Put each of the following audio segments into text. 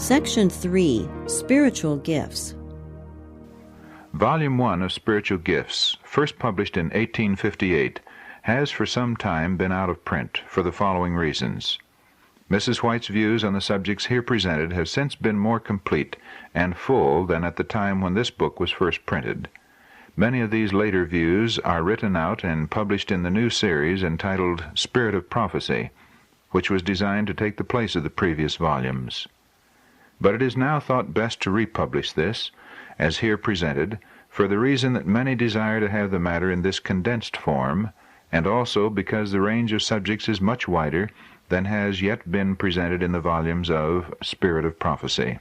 Section 3, Spiritual Gifts. Volume 1 of Spiritual Gifts, first published in 1858, has for some time been out of print for the following reasons. Mrs. White's views on the subjects here presented have since been more complete and full than at the time when this book was first printed. Many of these later views are written out and published in the new series entitled Spirit of Prophecy, which was designed to take the place of the previous volumes. But it is now thought best to republish this, as here presented, for the reason that many desire to have the matter in this condensed form, and also because the range of subjects is much wider than has yet been presented in the volumes of Spirit of Prophecy.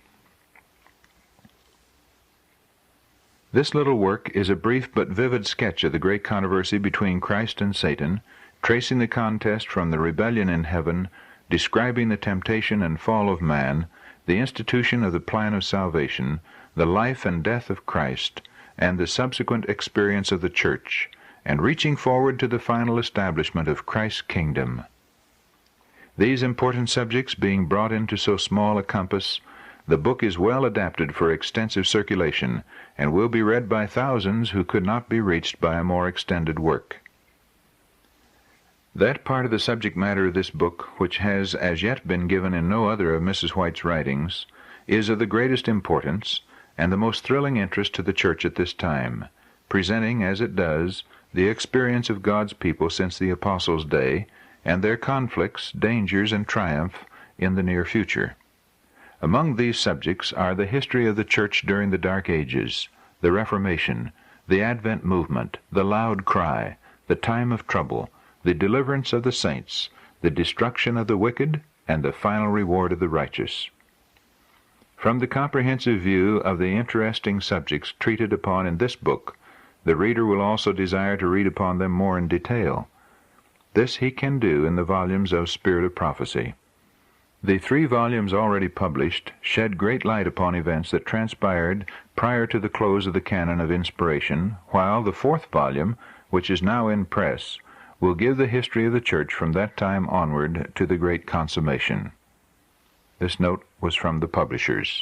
This little work is a brief but vivid sketch of the great controversy between Christ and Satan, tracing the contest from the rebellion in heaven, describing the temptation and fall of man, the institution of the plan of salvation, the life and death of Christ, and the subsequent experience of the church, and reaching forward to the final establishment of Christ's kingdom. These important subjects being brought into so small a compass, the book is well adapted for extensive circulation, and will be read by thousands who could not be reached by a more extended work. That part of the subject matter of this book, which has as yet been given in no other of Mrs. White's writings, is of the greatest importance and the most thrilling interest to the Church at this time, presenting, as it does, the experience of God's people since the Apostles' day, and their conflicts, dangers, and triumph in the near future. Among these subjects are the history of the Church during the Dark Ages, the Reformation, the Advent movement, the loud cry, the time of trouble, the deliverance of the saints, the destruction of the wicked, and the final reward of the righteous. From the comprehensive view of the interesting subjects treated upon in this book, the reader will also desire to read upon them more in detail. This he can do in the volumes of Spirit of Prophecy. The 3 volumes already published shed great light upon events that transpired prior to the close of the canon of inspiration, while the 4th volume, which is now in press, will give the history of the Church from that time onward to the great consummation. This note was from the publishers.